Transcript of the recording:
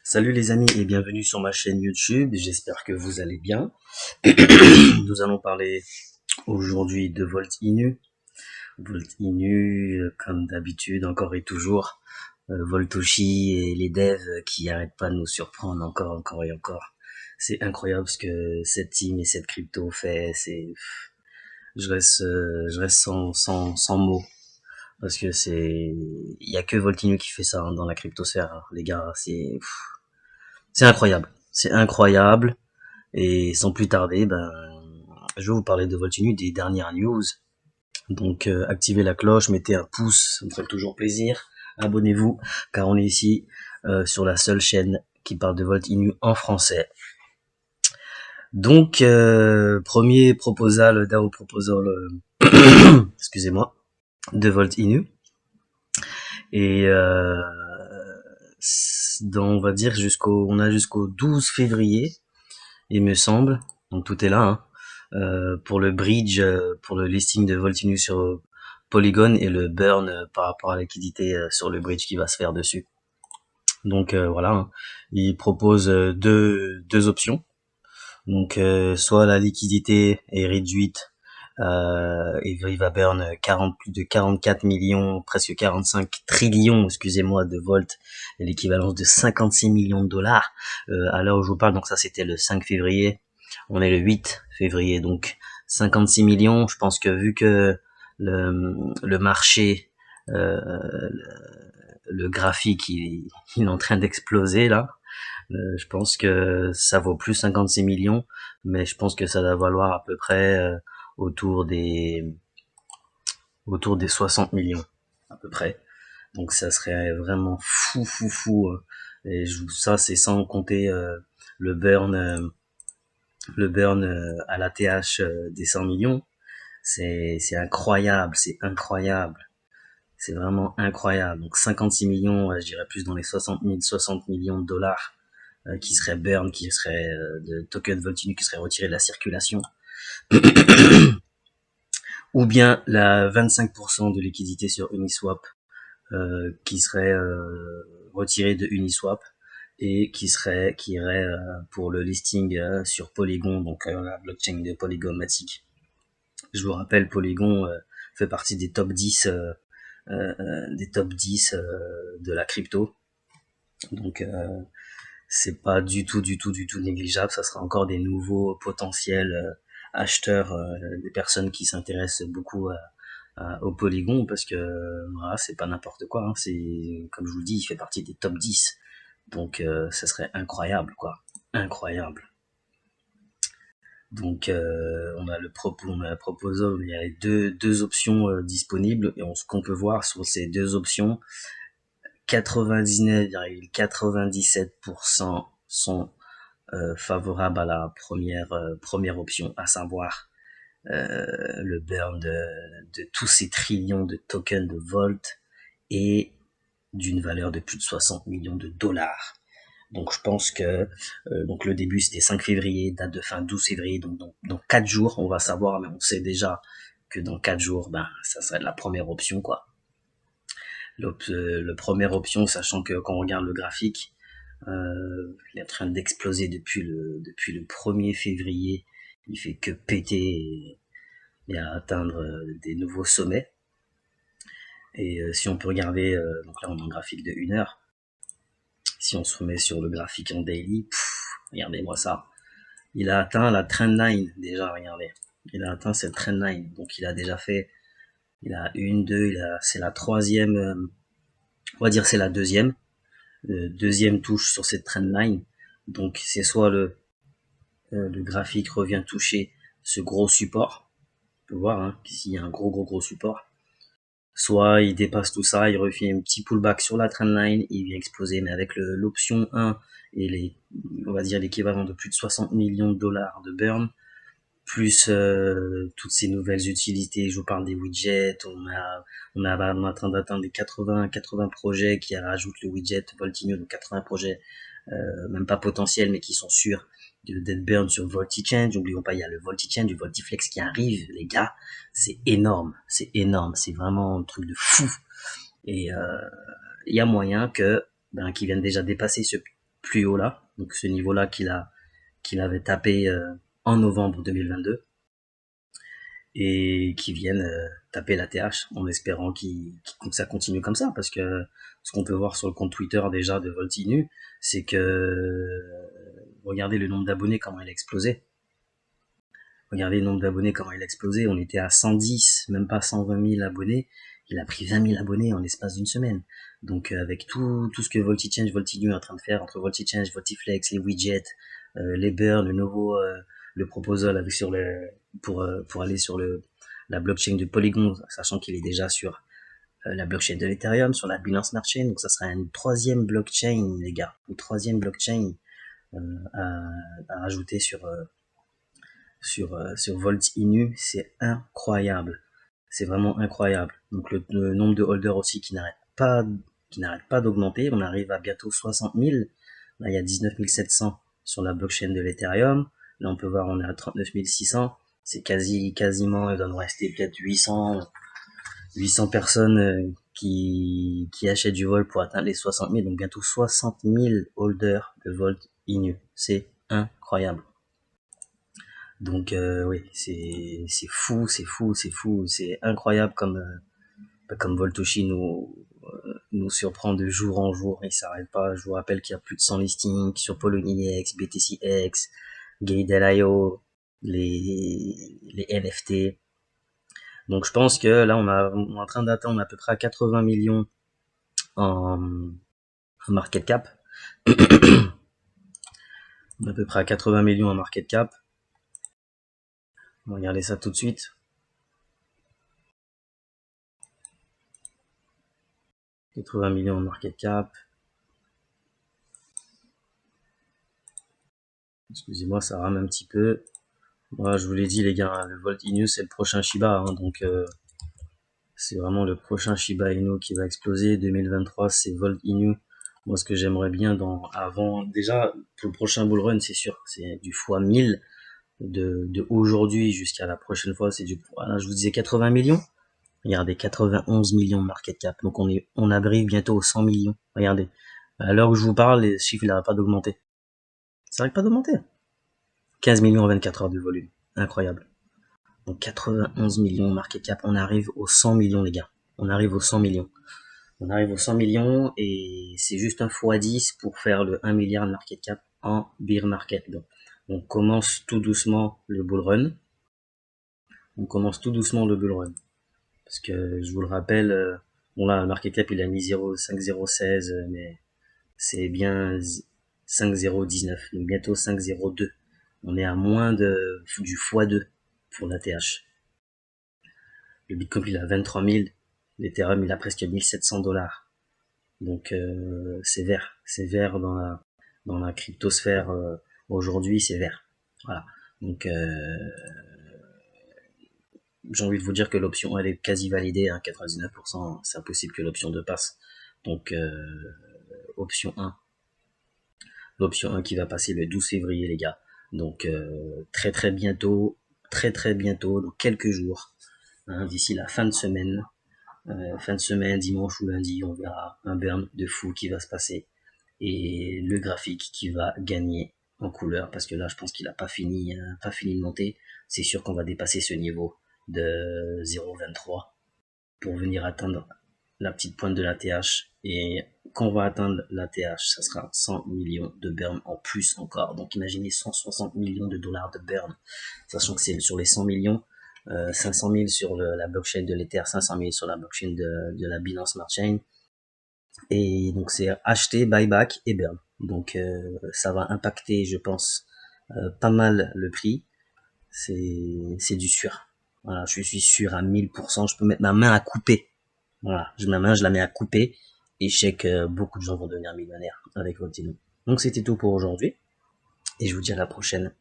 Salut les amis et bienvenue sur ma chaîne YouTube, j'espère que vous allez bien. Nous allons parler aujourd'hui de Volt Inu. Volt Inu, comme d'habitude, encore et toujours. Voltoshi et les devs qui arrêtent pas de nous surprendre encore et encore. C'est incroyable ce que cette team et cette crypto fait. Je reste sans mots. Parce que il y a que Volt Inu qui fait ça dans la cryptosphère, hein, les gars. C'est incroyable. C'est incroyable. Et sans plus tarder, je vais vous parler de Voltinu, des dernières news. Donc, activez la cloche, mettez un pouce, ça me ferait toujours plaisir. Abonnez-vous, car on est ici sur la seule chaîne qui parle de Voltinu en français. Donc, premier proposal, DAO proposal, excusez-moi, de Voltinu. Et on va dire on a jusqu'au 12 février, il me semble. Donc tout est là, hein. Pour le bridge, pour le listing de Voltinu sur Polygon et le burn par rapport à la liquidité sur le bridge qui va se faire dessus. Donc voilà, hein. Il propose deux options. Donc soit la liquidité est réduite et il va burn plus de 44 millions, presque 45 trillions, excusez-moi, de volts, l'équivalence de 56 millions de dollars à l'heure où je vous parle. Donc ça c'était le 5 février. On est le 8 février, donc 56 millions. Je pense que vu que le marché, le graphique, il est en train d'exploser là. Je pense que ça vaut plus 56 millions, mais je pense que ça doit valoir à peu près autour des 60 millions à peu près. Donc ça serait vraiment fou. Et ça c'est sans compter le burn à la TH des 100 millions. C'est incroyable, c'est incroyable. C'est vraiment incroyable. Donc 56 millions, je dirais plus dans les 60 millions de dollars qui seraient burn, qui seraient de token Voltinu qui seraient retirés de la circulation. Ou bien la 25% de liquidité sur Uniswap qui serait retirée de Uniswap et qui irait pour le listing sur Polygon, donc la blockchain de Polygon Matic. Je vous rappelle, Polygon fait partie des top 10 de la crypto. Donc c'est pas du tout négligeable. Ça sera encore des nouveaux potentiels acheteurs, des personnes qui s'intéressent beaucoup au Polygon, parce que voilà, c'est pas n'importe quoi, hein. C'est, comme je vous dis, il fait partie des top 10. Donc ça serait incroyable, quoi. Incroyable. Donc on a la proposal, il y a deux options disponibles, et ce qu'on peut voir sur ces deux options, 99,97% sont favorables à la première option, à savoir le burn de tous ces trillions de tokens de Volt et d'une valeur de plus de 60 millions de dollars. Donc je pense que donc le début c'était 5 février, date de fin 12 février, donc dans 4 jours on va savoir, mais on sait déjà que dans 4 jours, ça serait la première option, quoi. La première option, sachant que quand on regarde le graphique, il est en train d'exploser depuis le 1er février, il fait que péter et à atteindre des nouveaux sommets. Et si on peut regarder, donc là on a un graphique de 1 heure, si on se remet sur le graphique en daily, regardez-moi ça, il a atteint la trendline déjà, regardez, il a atteint cette trendline, donc il a déjà fait, il a c'est la troisième, on va dire c'est la deuxième touche sur cette trendline. Donc c'est soit le graphique revient toucher ce gros support, on peut voir hein, qu'ici il y a un gros support, soit il dépasse tout ça, il refait un petit pullback sur la trendline, il vient exploser, mais avec l'option 1 et on va dire l'équivalent de plus de 60 millions de dollars de burn, plus toutes ces nouvelles utilités, je vous parle des widgets, on est en train d'atteindre les 80 projets qui rajoutent le widget Voltinu, donc 80 projets, même pas potentiels, mais qui sont sûrs d'être burn sur VoltiChange. N'oublions pas, il y a le VoltiChange, du VoltiFlex qui arrive, les gars, c'est énorme, c'est vraiment un truc de fou. Et il y a moyen qu'ils viennent déjà dépasser ce plus haut là, donc ce niveau-là qu'il avait tapé en novembre 2022, et qui viennent taper la TH en espérant que ça continue comme ça, parce que ce qu'on peut voir sur le compte Twitter déjà de Voltinu, c'est que regardez le nombre d'abonnés, comment il a explosé. Regardez le nombre d'abonnés, comment il a explosé. On était à 110, même pas 120 000 abonnés. Il a pris 20 000 abonnés en l'espace d'une semaine. Donc avec tout ce que VoltiChange, Voltinu est en train de faire, entre VoltiChange, Voltiflex, les widgets, les burns, le nouveau le proposal avec pour aller sur la blockchain de Polygon, sachant qu'il est déjà sur la blockchain de l'Ethereum, sur la Binance Smart Chain. Donc ça sera une troisième blockchain, les gars, une troisième blockchain à rajouter sur Volt.inu. C'est incroyable, c'est vraiment incroyable. Donc le nombre de holders aussi qui n'arrête pas d'augmenter. On arrive à bientôt 60 000. Là, il y a 19 700 sur la blockchain de l'Ethereum. Là, on peut voir, on est à 39 600. C'est quasiment, il doit nous rester peut-être 800 personnes qui achètent du vol pour atteindre les 60 000. Donc bientôt 60 000 holders de Volt.inu. C'est incroyable. Donc oui, c'est fou, c'est incroyable comme Voltoshi nous surprend de jour en jour. Il s'arrête pas. Je vous rappelle qu'il y a plus de 100 listings sur Poloniex, BTCX, Gate.io, les NFT. Donc je pense que là on est en train d'atteindre à peu près 80 millions en market cap. On est à peu près à 80 millions en market cap. On va regarder ça tout de suite. « 80 millions en market cap. » Excusez-moi, ça rame un petit peu. Voilà, je vous l'ai dit les gars, le Volt.inu c'est le prochain Shiba, hein, donc c'est vraiment le prochain Shiba Inu qui va exploser. 2023 c'est Volt.inu. Moi ce que j'aimerais bien avant, déjà pour le prochain bull run c'est sûr, c'est du x1000 de aujourd'hui jusqu'à la prochaine fois, c'est du, voilà, je vous disais 80 millions. Regardez, 91 millions de market cap. Donc on arrive bientôt aux 100 millions. Regardez. À l'heure où je vous parle, les chiffres n'arrêtent pas d'augmenter. Ça n'arrête pas d'augmenter. 15 millions en 24 heures de volume. Incroyable. Donc 91 millions de market cap. On arrive aux 100 millions, les gars. On arrive aux 100 millions. On arrive aux 100 millions et c'est juste un x10 pour faire le 1 milliard de market cap en bear market. Donc on commence tout doucement le bull run. Parce que je vous le rappelle, bon là, le market cap il a mis 0,5016, mais c'est bien 5,019, donc bientôt 5,02. On est à moins du x2 pour la TH. Le Bitcoin il a 23 000, l'Ethereum il a presque 1700 $. Donc c'est vert dans la cryptosphère aujourd'hui, c'est vert. Voilà. Donc j'ai envie de vous dire que l'option elle est quasi validée, hein, 99%, c'est impossible que l'option 2 passe. Donc option 1. L'option 1 qui va passer le 12 février les gars. Donc très bientôt, dans quelques jours, hein, d'ici la fin de semaine, dimanche ou lundi, on verra un burn de fou qui va se passer. Et le graphique qui va gagner en couleur, parce que là je pense qu'il a pas fini de monter. C'est sûr qu'on va dépasser ce niveau de 0,23 pour venir atteindre la petite pointe de la TH, et quand on va atteindre la TH ça sera 100 millions de burn en plus encore. Donc imaginez 160 millions de dollars de burn, sachant que c'est sur les 100 millions, 500 000 sur la blockchain de l'Ether, 500 000 sur la blockchain de la Binance Smart Chain, et donc c'est acheter, buyback et burn. Donc ça va impacter je pense pas mal le prix. C'est du sûr. Voilà, je suis sûr à 1000%. Je peux mettre ma main à couper. Voilà, je la mets à couper. Et je sais que beaucoup de gens vont devenir millionnaires avec Voltinu. Donc c'était tout pour aujourd'hui. Et je vous dis à la prochaine.